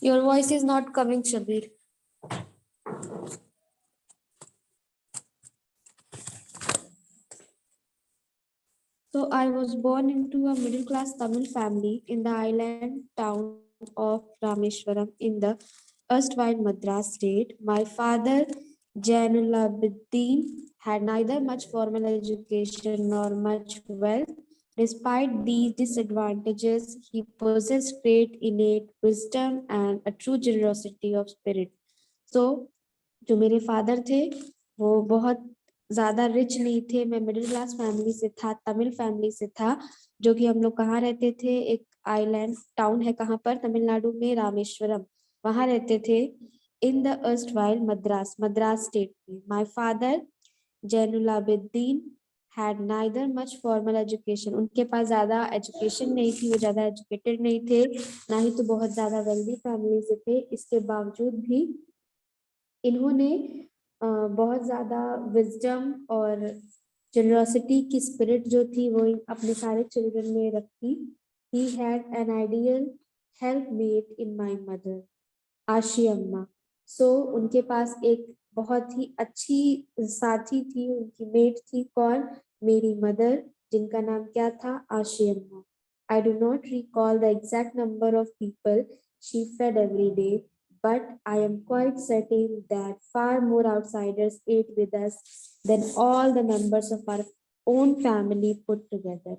Your voice is not coming, Shabir. So I was born into a middle class Tamil family in the island town of Rameshwaram in the erstwhile Madras state. My father, Jainulabuddin, had neither much formal education nor much wealth. Despite these disadvantages, he possessed great innate wisdom and a true generosity of spirit. So, जो मेरे father थे वो बहुत ज्यादा rich नहीं थे। मैं middle class family से था, तमिल फैमिली से था, जो कि हम लोग कहाँ रहते थे, एक आइलैंड टाउन है कहाँ पर, तमिलनाडु में, रामेश्वरम, वहां रहते थे। In the erstwhile Madras, Madras state में। My father Jainulabdeen had neither much formal education, उनके पास ज्यादा एजुकेशन नहीं थी, वो ज्यादा एजुकेटेड नहीं थे, ना ही तो बहुत ज्यादा वेल्दी फैमिली से थे। इसके बावजूद भी इन्होंने बहुत ज्यादा विजडम और जनरोसिटी की स्पिरिट जो थी वो अपने सारे चिल्ड्रन में रखी। He had an ideal helpmate in my mother, Ashi Amma. सो उनके पास एक बहुत ही अच्छी साथी थी, उनकी मेट थी, कौन, मेरी मदर, जिनका नाम क्या था, आशी अम्मा। I do not recall the exact number of people she fed every day, but I am quite certain that far more outsiders ate with us than all the members of our own family put together.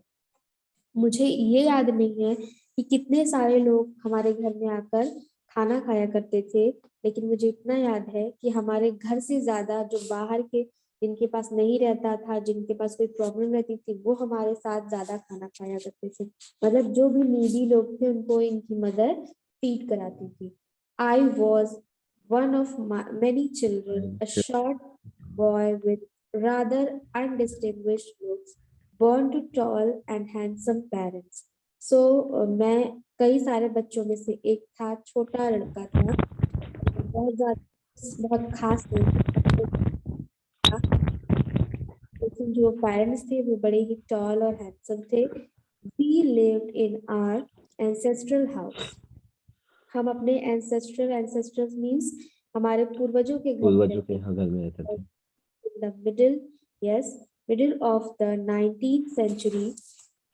मुझे ये याद नहीं है कि कितने सारे लोग हमारे घर में आकर खाना खाया करते थे, लेकिन मुझे इतना याद है कि हमारे घर से ज्यादा जो बाहर के, जिनके पास नहीं रहता था, जिनके पास कोई प्रॉब्लम रहती थी, वो हमारे साथ ज्यादा खाना खाया करते थे। मतलब जो भी नीडी लोग थे उनको इनकी मदर फीड कराती थी। I was one of many children, a short boy with rather undistinguished looks, born to tall and handsome parents. So मैं कई सारे बच्चों में से एक था, छोटा लड़का था, बहुत ज्यादा बहुत खास नहीं था, लेकिन जो पेरेंट्स थे वो बड़े ही टॉल और हैंडसम थे। We lived in our ancestral house. हम अपने एंसेस्ट्रल मींस हमारे पूर्वजों के घर में रहते थे। In the middle, yes, middle of the 19th century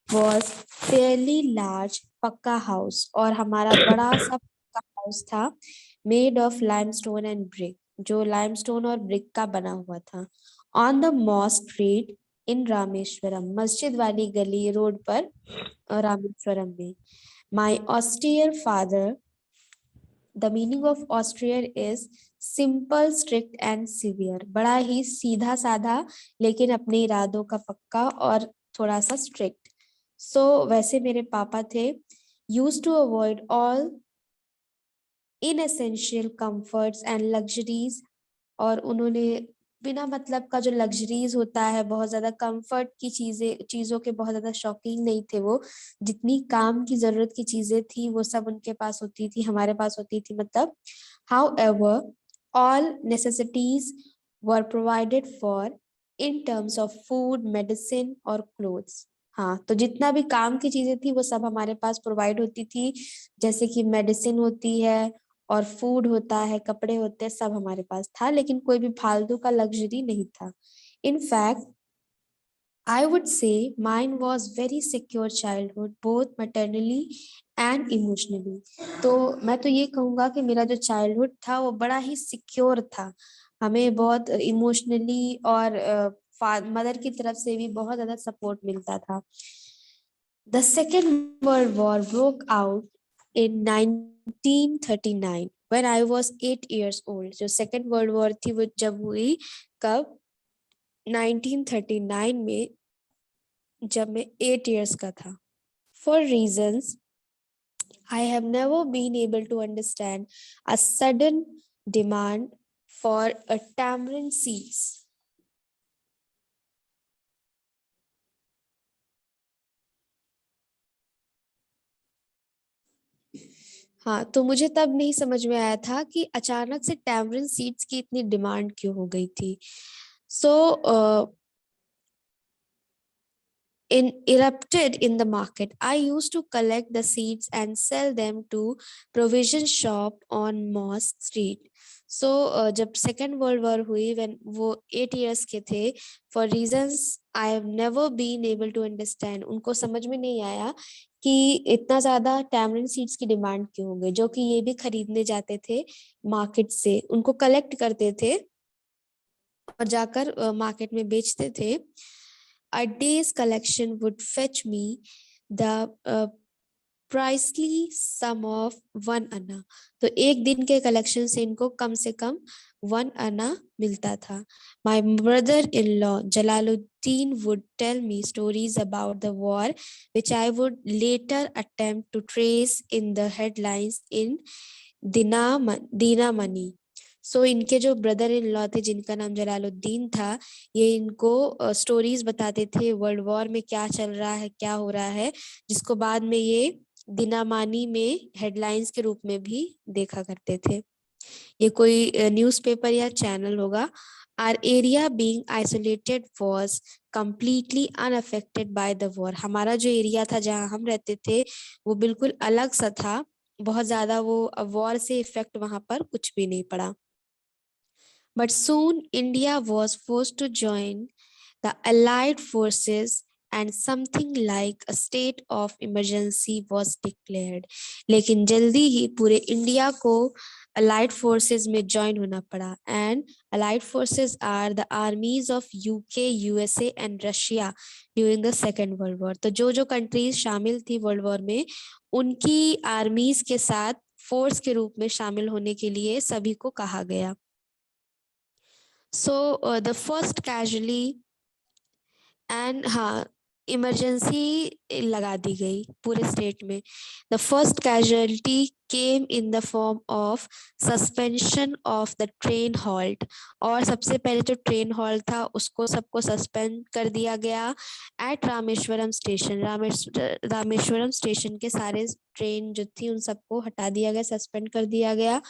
was fairly large पक्का हाउस, और हमारा बड़ा सा पक्का हाउस था, made of limestone and brick, जो लाइमस्टोन और ब्रिक का बना हुआ था। On the mosque street in Rameswaram, मस्जिद वाली गली रोड पर रामेश्वरम में। My austere father, The meaning of austere is simple, strict and severe. बड़ा ही सीधा साधा लेकिन अपने इरादों का पक्का और थोड़ा सा स्ट्रिक्ट। So वैसे मेरे पापा थे, used to avoid all inessential comforts and luxuries, और उन्होंने बिना मतलब का जो लग्जरीज होता है, बहुत ज्यादा कंफर्ट की चीजों के बहुत ज्यादा शौकीन नहीं थे वो। जितनी काम की जरूरत की चीजें थी वो सब उनके पास होती थी, हमारे पास होती थी मतलब। However, all necessities were provided for in terms of food, medicine और clothes. हाँ, तो जितना भी काम की चीजें थी वो सब हमारे पास प्रोवाइड होती थी, जैसे कि मेडिसिन होती है और फूड होता है, कपड़े होते हैं, सब हमारे पास था, लेकिन कोई भी फालतू का लग्जरी नहीं था। In fact, I would say mine was very secure childhood, both maternally and emotionally. तो मैं तो ये कहूँगा कि मेरा जो चाइल्डहुड था वो बड़ा ही सिक्योर था। हमें बहुत इमोशनली और मदर की तरफ से भी बहुत ज्यादा सपोर्ट मिलता था। The Second World War broke out in 1939 when I was 8 years old. जो सेकेंड वर्ल्ड वॉर थी वो जब हुई, कब, 1939 में, जब मैं 8 years का था। For reasons I have never been able to understand, a sudden demand for a tamarind seeds. हाँ, तो मुझे तब नहीं समझ में आया था कि अचानक से टैमरिन सीड्स की इतनी डिमांड क्यों हो गई थी। सो erupted in the market. I used to collect the seeds and sell them to provision shop on Mosque Street. So जब सेकेंड वर्ल्ड वॉर हुई, when वो 8 years के थे, for reasons I have never been able to understand, उनको समझ में नहीं आया कि इतना ज्यादा टैमरिन सीड्स की डिमांड क्यों हो गई, जो कि ये भी खरीदने जाते थे मार्केट से, उनको कलेक्ट करते थे और जाकर मार्केट में बेचते थे. A day's collection would fetch me the princely sum of 1 anna. तो एक दिन के कलेक्शन से इनको कम से कम 1 आना मिलता था. My brother in law Jalaluddin would tell me stories about the war which I would later attempt to trace in the headlines in Dinamani. So इनके जो ब्रदर इन लॉ थे जिनका नाम जलालुद्दीन था, ये इनको स्टोरीज बताते थे वर्ल्ड वॉर में क्या चल रहा है, क्या हो रहा है, जिसको बाद में ये दिनामानी में हेडलाइंस के रूप में भी देखा करते थे. ये कोई न्यूज़पेपर या चैनल होगा. Our area being isolated was completely unaffected by the war. हमारा जो एरिया था जहाँ हम रहते थे वो बिल्कुल अलग सा था, बहुत ज्यादा वो वॉर से इफेक्ट वहां पर कुछ भी नहीं पड़ा. But soon India was forced to join the Allied forces and something like a state of emergency was declared. लेकिन जल्दी ही पूरे इंडिया को Allied forces में join होना पड़ा. And Allied forces are the armies of UK, USA and Russia during the Second World War. तो जो जो कंट्रीज शामिल थी वर्ल्ड वॉर में, उनकी आर्मीज के साथ फोर्स के रूप में शामिल होने के लिए सभी को कहा गया. So the first casualty and हाँ इमरजेंसी लगा दी गई पूरे स्टेट में. The first casualty came in the form of suspension of the train halt. और सबसे पहले जो ट्रेन हॉल्ट था उसको सबको सस्पेंड कर दिया गया at Rameswaram station. Rameswaram station के सारे ट्रेन जो थी उन सबको हटा दिया गया, सस्पेंड कर दिया गया.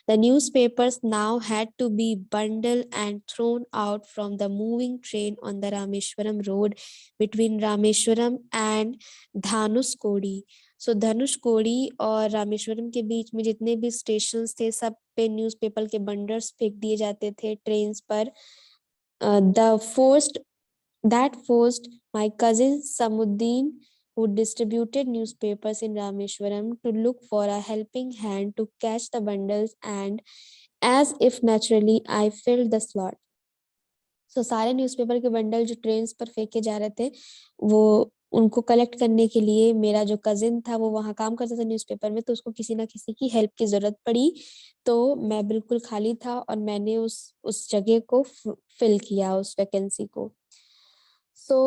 The newspapers now had to be bundled and thrown out from the moving train on the Rameshwaram road between Rameshwaram and Dhanushkodi. So Dhanushkodi और रामेश्वरम के बीच में जितने भी स्टेशन थे सब पे न्यूज़पेपर के बंडल्स फेंक दिए जाते थे ट्रेन्स पर. That forced my cousin Samuddin, who distributed newspapers in Rameshwaram, to look for a helping hand to catch the bundles, and as if naturally I filled the slot. So सारे newspaper के bundle जो train पर फेंके जा रहे थे वो उनको कलेक्ट करने के लिए मेरा जो कजिन था वो वहाँ काम करता था न्यूज़पेपर में, तो उसको किसी ना किसी की हेल्प की जरूरत पड़ी. तो मैं बिल्कुल खाली था और मैंने उस जगह को फिल किया, उस वैकेंसी को. So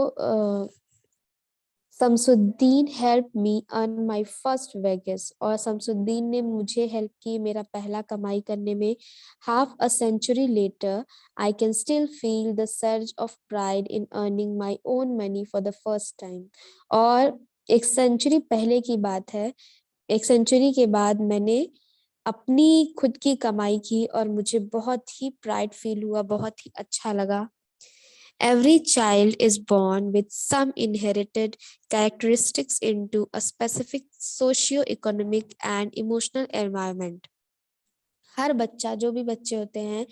Shamsuddin help me earn my first wages. और शमसुद्दीन ने मुझे हेल्प की मेरा पहला कमाई करने में. Half a century later I can still feel the surge of pride in earning my own money for the first time. और एक सेंचुरी पहले की बात है, एक सेंचुरी के बाद मैंने अपनी खुद की कमाई की और मुझे बहुत ही प्राइड फील हुआ, बहुत ही अच्छा लगा. Every child is born with some inherited characteristics into a specific socio-economic and emotional environment. हर बच्चा, जो भी बच्चे होते हैं,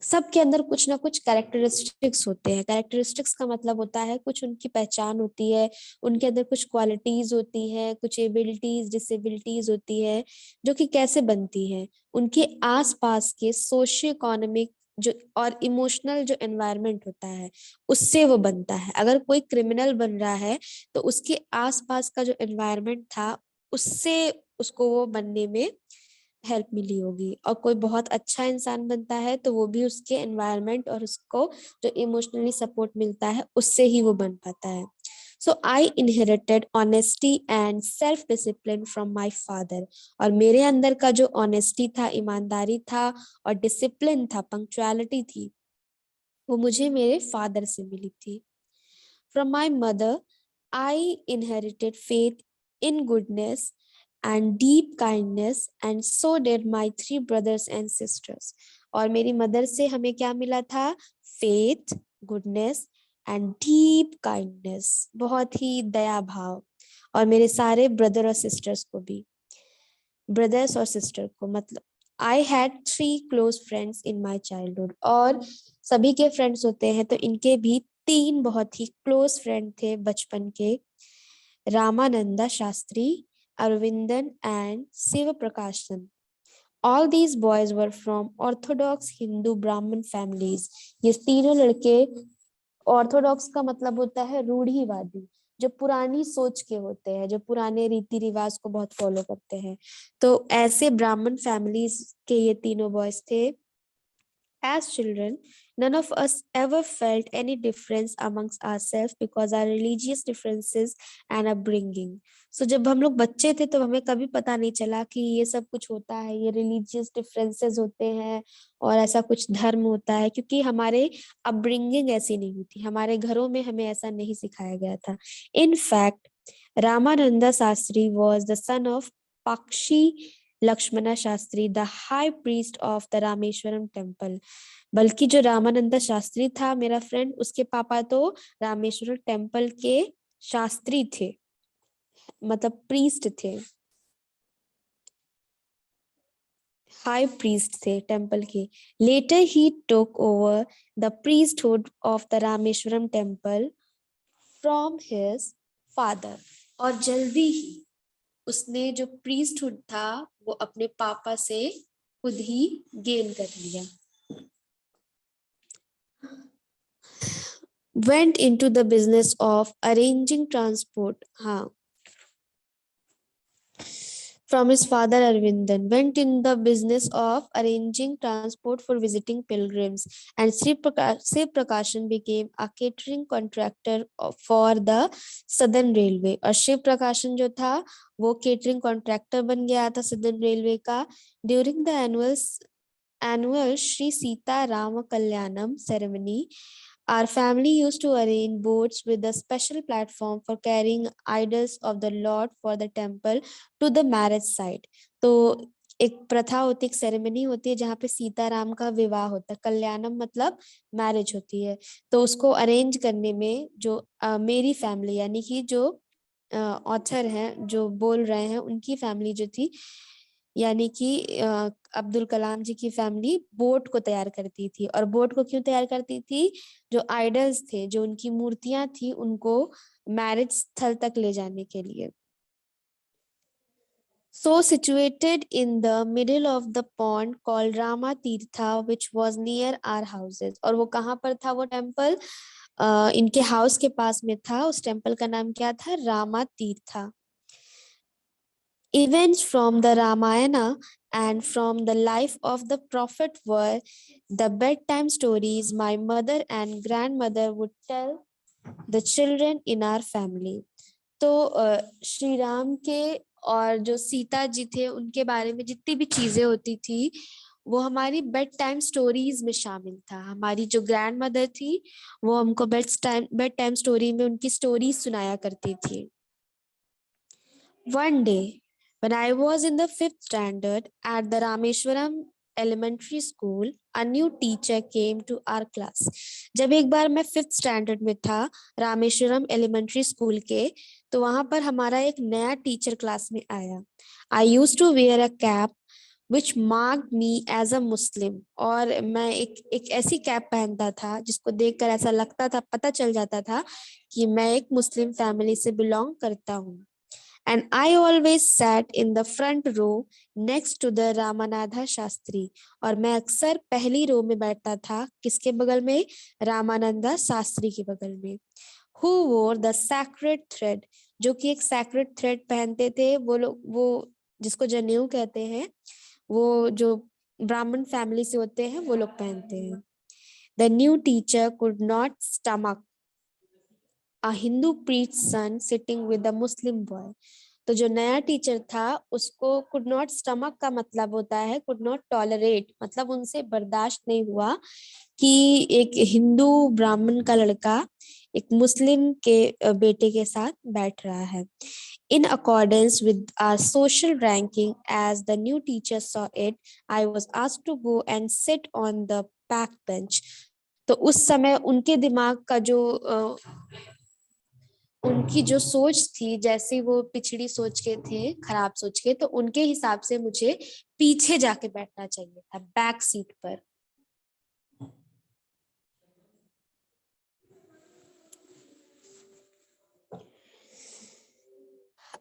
सबके अंदर कुछ ना कुछ कैरेक्टरिस्टिक्स होते हैं. कैरेक्टरिस्टिक्स का मतलब होता है कुछ उनकी पहचान होती है, उनके अंदर कुछ क्वालिटीज होती है, कुछ एबिलिटीज डिसेबिलिटीज होती है, जो कि कैसे बनती है उनके आसपास के सोशियो इकोनॉमिक जो और इमोशनल जो एनवायरनमेंट होता है उससे वो बनता है. अगर कोई क्रिमिनल बन रहा है तो उसके आसपास का जो एनवायरनमेंट था उससे उसको वो बनने में हेल्प मिली होगी. और कोई बहुत अच्छा इंसान बनता है तो वो भी उसके एनवायरनमेंट और उसको जो इमोशनली सपोर्ट मिलता है उससे ही वो बन पाता है. So I inherited honesty and self discipline from my father. और मेरे अंदर का जो ऑनेस्टी था, ईमानदारी था और डिसिप्लिन था, पंक्चुअलिटी थी, वो मुझे मेरे फादर से मिली थी. From my mother I inherited faith in goodness and deep kindness, and so did my 3 brothers and sisters. और मेरी मदर से हमें क्या मिला था? Faith, goodness and deep kindness, बहुत ही दया भाव। और मेरे सारे ब्रदर और सिस्टर्स को भी, ब्रदर्स और सिस्टर को, मतलब I had 3 close friends in my childhood. और सभी के फ्रेंड्स होते हैं, तो इनके भी 3 बहुत ही क्लोज फ्रेंड थे बचपन के, रामानंदा शास्त्री, अरविंदन एंड शिव प्रकाशन। All these boys were from Orthodox Hindu Brahmin families. ये तीनों लड़के, ऑर्थोडॉक्स का मतलब होता है रूढ़िवादी, जो पुरानी सोच के होते हैं, जो पुराने रीति रिवाज को बहुत फॉलो करते हैं। तो ऐसे ब्राह्मण फैमिलीज के ये तीनों बॉयज थे। As children, none of us ever felt any difference amongst ourselves because our religious differences and upbringing. So जब हम लोग बच्चे थे तो हमें कभी पता नहीं चला कि ये सब कुछ होता है, ये रिलीजियस डिफरेंसेस होते हैं और ऐसा कुछ धर्म होता है, क्योंकि हमारे अपब्रिंगिंग ऐसी नहीं हुई थी, हमारे घरों में हमें ऐसा नहीं सिखाया गया था। In fact, Ramananda Sastri was the son of Pakshi Lakshmana Shastri, the high priest of the Rameshwaram temple. बल्कि जो रामानंदा शास्त्री था मेरा फ्रेंड, उसके पापा तो रामेश्वरम टेम्पल के शास्त्री थे, मतलब प्रीस्ट थे, हाई प्रीस्ट थे टेम्पल के। लेटर ही took over the priesthood of the Rameswaram temple from his father. और जल्दी ही उसने जो प्रीस्टहुड था वो अपने पापा से खुद ही गेन कर लिया। Went into the business of arranging transport, हाँ, from his father Arvindan, went in the business of arranging transport for visiting pilgrims, and Sri Prakashan became a catering contractor for the Southern Railway। और शिव प्रकाशन जो था वो catering contractor बन गया था southern railway का। During the annual Sri Sita Rama Kalyanam ceremony, our family used to arrange boats with a special platform for carrying idols of the Lord for the temple to the marriage site। तो एक प्रथा होती है, एक ceremony होती है जहाँ पे सीताराम का विवाह होता है, कल्याणम मतलब मैरिज होती है। तो उसको अरेंज करने में जो मेरी फैमिली, यानी कि जो ऑथर हैं जो बोल रहे हैं, उनकी फैमिली जो थी, यानी कि अब्दुल कलाम जी की फैमिली बोट को तैयार करती थी। और बोट को क्यों तैयार करती थी? जो आइडल्स थे, जो उनकी मूर्तियां थी, उनको मैरिज स्थल तक ले जाने के लिए। So situated in the middle of the pond called Rama Tirtha, which was near our houses। और वो कहाँ पर था वो टेम्पल? इनके हाउस के पास में था। उस टेम्पल का नाम क्या था? रामा तीर्था। Events from the Ramayana and from the life of the prophet were the bedtime stories my mother and grandmother would tell the children in our family। तो श्री राम के और जो सीता जी थे उनके बारे में जितनी भी चीजें होती थी वो हमारी बेड टाइम स्टोरीज में शामिल था। हमारी जो ग्रैंड मदर थी वो हमको बेड टाइम स्टोरी में उनकी स्टोरीज सुनाया करती थी। One day, when I was in the 5th standard at the Rameshwaram elementary school, a new teacher came to our class। जब एक बार मैं 5th स्टैंडर्ड में था रामेश्वरम एलिमेंट्री स्कूल के, तो वहां पर हमारा एक नया टीचर क्लास में आया। I used to wear a cap which marked me as a Muslim। और मैं एक ऐसी कैप पहनता था जिसको देखकर ऐसा लगता था, पता चल जाता था कि मैं एक मुस्लिम फैमिली से बिलोंग करता हूँ। And I always sat in the front row next to the Ramanatha Shastri। और मैं अक्सर पहली रो में बैठता था, किसके बगल में? रामानंदा शास्त्री के बगल में। Who wore the sacred thread, जो कि एक sacred thread पहनते थे वो लोग, वो जिसको जनेऊ कहते हैं, वो जो ब्राह्मण फैमिली से होते हैं वो लोग पहनते हैं। The new teacher could not stomach a Hindu priest's son sitting with a Muslim boy। तो जो नया टीचर था उसको कुड नॉट स्टमक का मतलब होता है कुड नॉट टॉलरेट, मतलब उनसे बर्दाश्त नहीं हुआ कि एक हिंदू ब्राह्मण का लड़का एक मुस्लिम के बेटे के साथ बैठ रहा है। In accordance with our social ranking, as the new teacher saw it, I was asked to go and sit on the back bench। तो उस समय उनके दिमाग का जो उनकी जो सोच थी, जैसे वो पिछड़ी सोच के थे, खराब सोच के, तो उनके हिसाब से मुझे पीछे जाके बैठना चाहिए था, बैक सीट पर।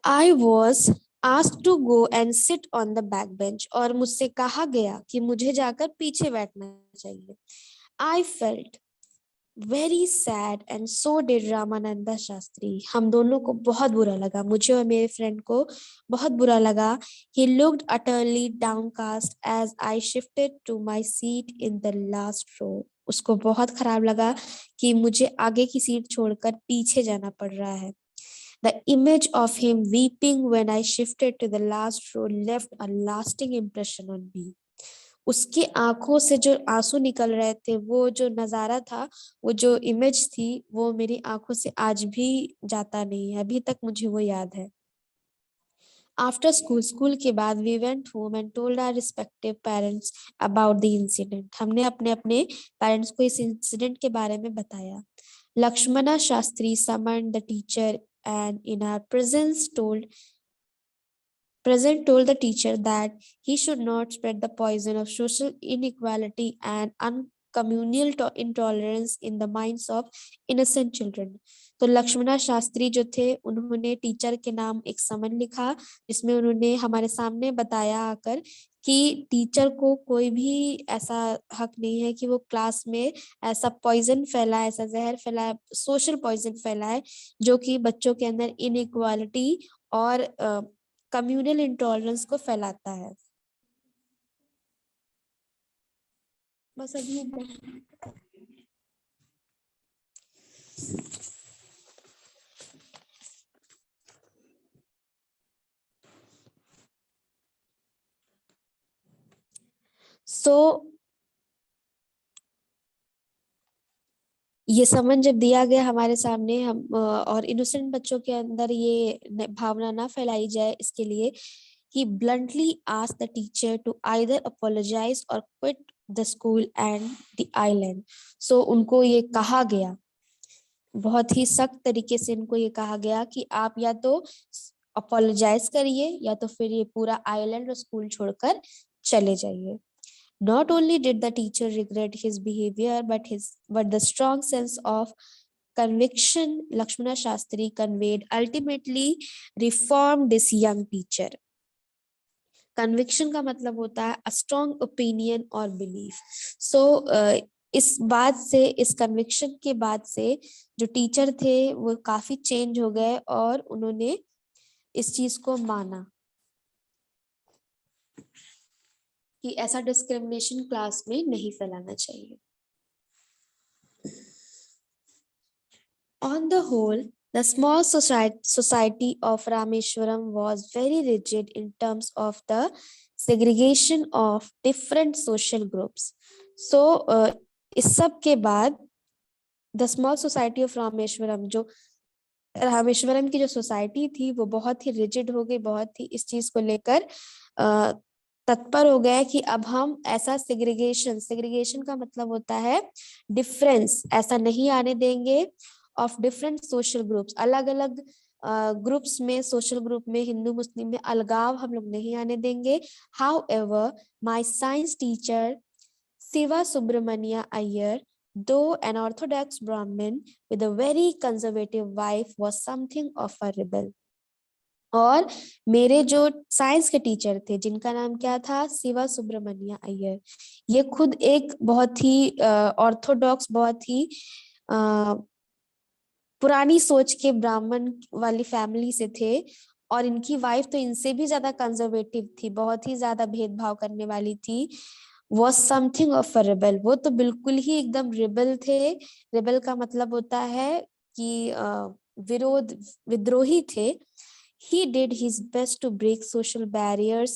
I was asked to go and sit on the back bench, और मुझसे कहा गया कि मुझे जाकर पीछे बैठना चाहिए। I felt very sad and so did Ramananda Shastri. हम दोनों को बहुत बुरा लगा, मुझे और मेरे फ्रेंड को बहुत बुरा लगा। He looked utterly downcast as I shifted to my seat in the last row. उसको बहुत खराब लगा कि मुझे आगे की सीट छोड़कर पीछे जाना पड़ रहा है। The image of him weeping when I shifted to the last row left a lasting impression on me. उसकी आंखों से जो आंसू निकल रहे थे, वो जो नजारा था, वो जो इमेज थी, वो मेरी आंखों से आज भी जाता नहीं है, अभी तक मुझे वो याद है। आफ्टर स्कूल के बाद we went home and told our respective parents about the incident. हमने अपने अपने पेरेंट्स को इस इंसिडेंट के बारे में बताया। Lakshmana Shastri summoned the teacher and in our present told the teacher that he should not spread the poison of social inequality and uncommunal intolerance in the minds of innocent children. तो लक्ष्मणा शास्त्री जो थे, उन्होंने टीचर के नाम एक समन लिखा, जिसमें उन्होंने हमारे सामने बताया आकर कि टीचर को कोई भी ऐसा हक नहीं है कि वो क्लास में ऐसा पॉइजन फैलाए, ऐसा जहर फैलाए, सोशल पॉइजन फैलाए, जो कि बच्चों के अंदर इनइक्वालिटी और कम्युनल इंटॉलरेंस को फैलाता है। बस अभी ये समन जब दिया गया हमारे सामने, हम और इनोसेंट बच्चों के अंदर ये भावना ना फैलाई जाए, इसके लिए he bluntly asked the teacher to either apologize or quit the school and the island. So उनको ये कहा गया, बहुत ही सख्त तरीके से इनको ये कहा गया कि आप या तो अपोलोजाइज करिए या तो फिर ये पूरा आइलैंड और स्कूल छोड़कर चले जाइए। Not only did the teacher regret his behavior, but the strong sense of conviction Lakshmana Shastri conveyed ultimately reformed this young teacher. Conviction का मतलब होता है a strong opinion or belief. So इस बात से, इस कन्विक्शन के बाद से जो टीचर थे वो काफी चेंज हो गए और उन्होंने इस चीज को माना कि ऐसा डिस्क्रिमिनेशन क्लास में नहीं फैलाना चाहिए। On the whole, the small society of Rameshwaram was very rigid in terms of the segregation of different social groups. So इस सब के बाद the small society of Rameswaram, जो रामेश्वरम की जो सोसाइटी थी, वो बहुत ही रिजिड हो गई, बहुत ही इस चीज को लेकर तत्पर हो गया कि अब हम ऐसा सेग्रीगेशन का मतलब होता है डिफरेंस, ऐसा नहीं आने देंगे ऑफ डिफरेंट सोशल ग्रुप्स, अलग अलग ग्रुप्स में, सोशल ग्रुप में, हिंदू मुस्लिम में अलगाव हम लोग नहीं आने देंगे। How ever my science teacher Siva Subramania Iyer, though an orthodox Brahmin with a very conservative wife, was something of a rebel. और मेरे जो साइंस के टीचर थे, जिनका नाम क्या था, शिवा सुब्रमण्या अय्यर, ये खुद एक बहुत ही ऑर्थोडॉक्स, बहुत ही पुरानी सोच के ब्राह्मण वाली फैमिली से थे, और इनकी वाइफ तो इनसे भी ज्यादा कंजर्वेटिव थी, बहुत ही ज्यादा भेदभाव करने वाली थी। was something of a rebel, वो तो बिल्कुल ही एकदम रिबल थे। रिबल का मतलब होता है कि विरोध, विद्रोही थे। He did his best to break social barriers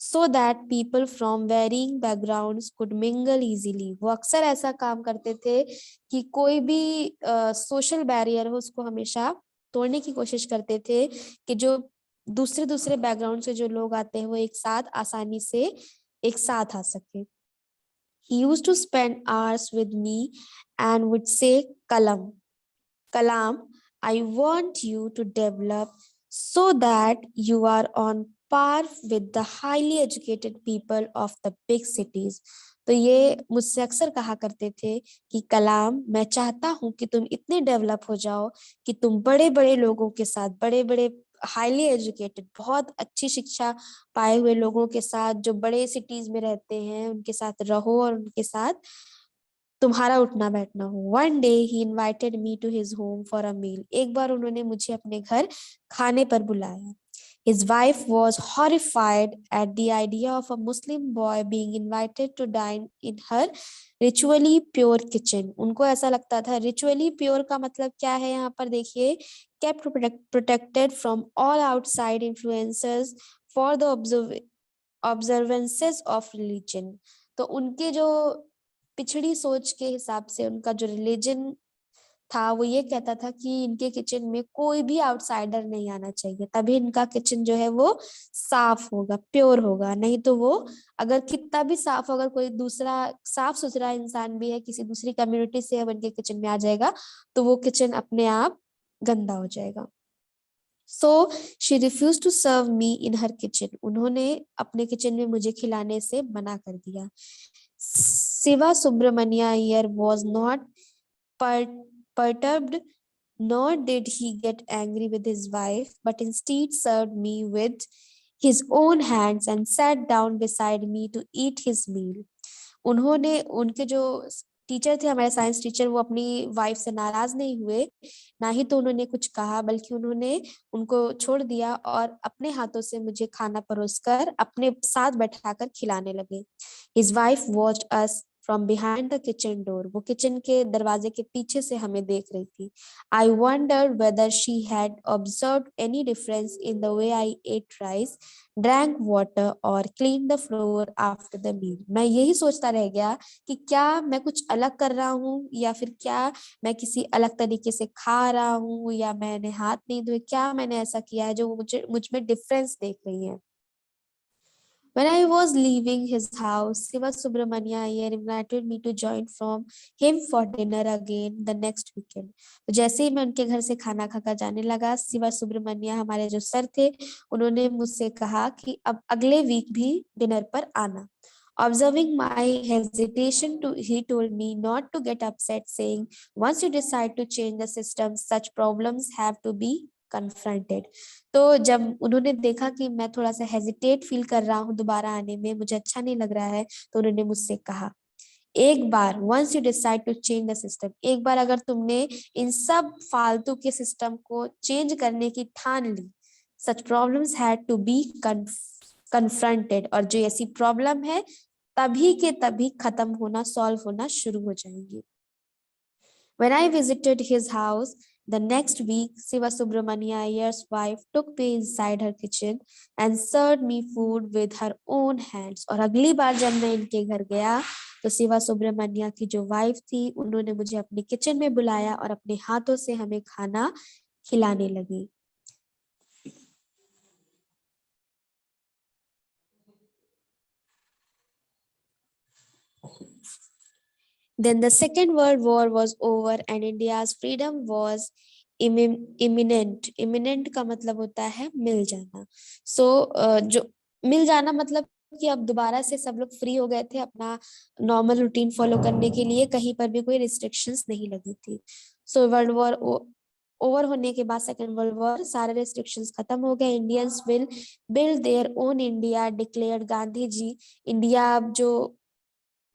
so that people from varying backgrounds could mingle easily. वो अक्सर ऐसा काम करते थे कि कोई भी सोशल बैरियर हो, उसको हमेशा तोड़ने की कोशिश करते थे कि जो दूसरे दूसरे बैकग्राउंड से जो लोग आते हैं वो एक साथ आसानी से एक साथ आ सके। He used to spend hours with me and would say, Kalam, I want you to develop so that you are on par with the highly educated people of the big cities. तो ये मुझसे अक्सर कहा करते थे कि कलाम, मैं चाहता हूं कि तुम इतने डेवलप हो जाओ कि तुम बड़े बड़े लोगों के साथ, बड़े बड़े हाईली एजुकेटेड, बहुत अच्छी शिक्षा पाए हुए लोगों के साथ, जो बड़े सिटीज में रहते हैं, उनके साथ रहो और उनके साथ तुम्हारा उठना बैठना हो। One day he invited me to his home for a meal. एक बार उन्होंने मुझे अपने घर खाने पर बुलाया। His wife was horrified at the idea of a Muslim boy being invited to dine in her ritually pure kitchen. उनको ऐसा लगता था, ritually pure का मतलब क्या है यहाँ पर देखिए, kept protected from all outside influences for the observances of religion। तो उनके जो पिछड़ी सोच के हिसाब से उनका जो रिलीजन था वो ये कहता था कि इनके किचन में कोई भी आउटसाइडर नहीं आना चाहिए, तभी इनका किचन जो है वो साफ होगा, प्योर होगा। नहीं तो वो अगर कितना भी साफ, अगर कोई दूसरा साफ सुथरा इंसान भी है, किसी दूसरी कम्युनिटी से अब इनके किचन में आ जाएगा तो वो किचन अपने आप गंदा हो जाएगा। So she refuse to serve me in her kitchen. उन्होंने अपने किचन में मुझे खिलाने से मना कर दिया। Siva Subramania Iyer was not perturbed, nor did he get angry with his wife, but instead served me with his own hands and sat down beside me to eat his meal. उन्होंने, उनके जो teacher थे, हमारे science teacher, वो अपनी wife से नाराज नहीं हुए, ना ही तो उन्होंने कुछ कहा, बल्कि उन्होंने उनको छोड़ दिया और अपने हाथों से मुझे खाना परोसकर अपने साथ बैठाकर खिलाने लगे। His wife watched us from behind the kitchen door. वो किचन के दरवाजे के पीछे से हमें देख रही थी। I wondered whether she had observed any difference in the way I ate rice, drank water or cleaned the floor after the meal. मैं यही सोचता रह गया कि क्या मैं कुछ अलग कर रहा हूँ, या फिर क्या मैं किसी अलग तरीके से खा रहा हूँ, या मैंने हाथ नहीं धोए, क्या मैंने ऐसा किया है जो मुझ में डिफरेंस देख रही है। When I was leaving his house, Siva Subramania Iyer invited me to join from him for dinner again the next weekend. तो जैसे ही मैं उनके घर से खाना खाकर जाने लगा, शिवा सुब्रमण्या, हमारे जो सर थे, उन्होंने मुझसे कहा कि अब अगले वीक भी डिनर पर आना। Observing my hesitation, he told me not to get upset, saying, once you decide to change the system, such problems have to be confronted. तो जब उन्होंने देखा कि मैं थोड़ा सा हेजिटेट फील कर रहा हूँ दोबारा आने में, मुझे अच्छा नहीं लग रहा है, तो उन्होंने मुझसे कहा, एक बार, once you decide to change the system, एक बार अगर तुमने इन सब फालतू के सिस्टम को चेंज करने की ठान ली, such problems had to be confronted, और जो ऐसी प्रॉब्लम है तभी के तभी खत्म होना, सॉल्व होना शुरू हो जाएंगी। When I visited his house the next week, Siva Subramania Iyer's wife took me inside her kitchen and served me food with her own hands. और अगली बार जब मैं इनके घर गया तो शिवा सुब्रमण्या की जो वाइफ थी, उन्होंने मुझे अपने किचन में बुलाया और अपने हाथों से हमें खाना खिलाने लगी। Then the Second World War was over and India's freedom was imminent. Imminent का मतलब होता है मिल जाना। जो मिल जाना मतलब कि अब दोबारा से सब लोग फ्री हो गए थे अपना नॉर्मल रूटीन फॉलो करने के लिए, कहीं पर भी कोई रिस्ट्रिक्शंस नहीं लगी थी। सो वर्ल्ड वॉर ओवर होने के बाद, सेकेंड वर्ल्ड वॉर, सारे रिस्ट्रिक्शंस खत्म हो गए। Indians will build their own India, declared Gandhi ji. India अब जो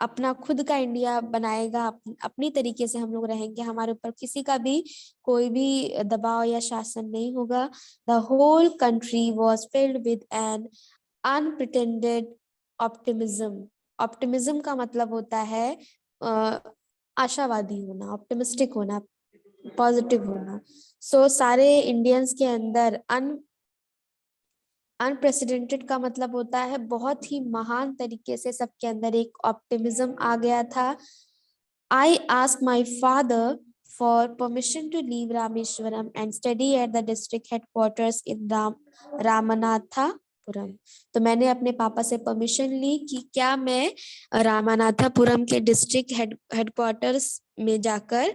अपना खुद का इंडिया बनाएगा, अपनी तरीके से हम लोग रहेंगे, हमारे ऊपर किसी का भी कोई भी दबाव या शासन नहीं होगा। The whole country was filled with an unpretended optimism. Optimism का मतलब होता है आशावादी होना, ऑप्टिमिस्टिक होना, पॉजिटिव होना। सारे इंडियंस के अंदर अनप्रेसिडेंटेड का मतलब होता है बहुत ही महान तरीके से सबके अंदर एक ऑप्टिमिज्म आ गया था। I ask my father for permission to leave Rameswaram and study at the district headquarters in Ramanatha Ramanathapuram. तो मैंने अपने पापा से परमिशन ली कि क्या मैं रामानाथापुरम के डिस्ट्रिक्ट हेडक्वार्टर्स में जाकर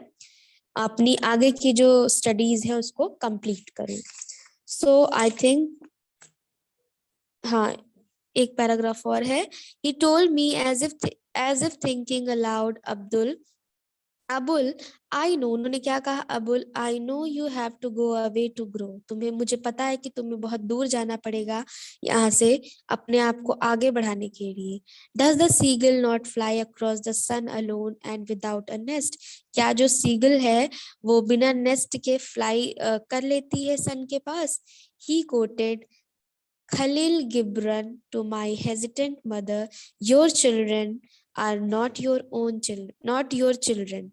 अपनी आगे की जो स्टडीज है उसको कंप्लीट करूं। सो आई थिंक, हाँ, एक पैराग्राफ और है। He told me as if thinking aloud, Abul, I know, उन्होंने क्या कहा? Abul, I know you have to go away to grow. मुझे पता है कि तुम्हें बहुत दूर जाना पड़ेगा यहाँ से अपने आप को आगे बढ़ाने के लिए। Does the seagull not fly across the sun alone and without a nest? क्या जो सीगल है वो बिना नेस्ट के फ्लाई कर लेती है सन के पास? He quoted Khalil Gibran to my hesitant mother, your children are not your own children, not your children.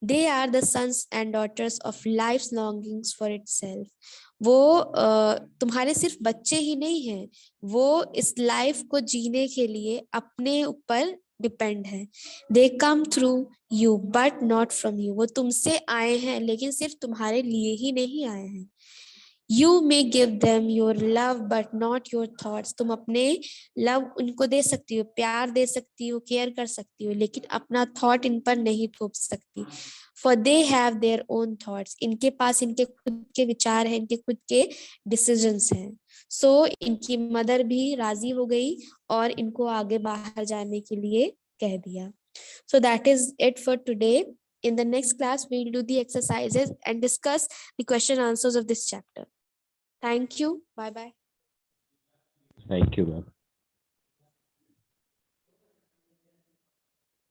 They are the sons and daughters of life's longings for itself. वो तुम्हारे सिर्फ बच्चे ही नहीं हैं, वो इस लाइफ को जीने के लिए अपने ऊपर डिपेंड है। They come through you but not from you. वो तुमसे आए हैं लेकिन सिर्फ तुम्हारे लिए ही नहीं आए हैं। You may give them your love but not your thoughts. तुम अपने लव उनको दे सकती हो, प्यार दे सकती हो, केयर कर सकती हो, लेकिन अपना थॉट इन पर नहीं थोप सकती। For they have their own thoughts. इनके पास इनके खुद के विचार हैं, इनके खुद के डिसीजंस हैं। So इनकी मदर भी राजी हो गई और इनको आगे बाहर जाने के लिए कह दिया। So that is it for today. In the next class, we will do the exercises and discuss the question answers of this chapter. Thank you. Bye bye. Thank you, ma'am.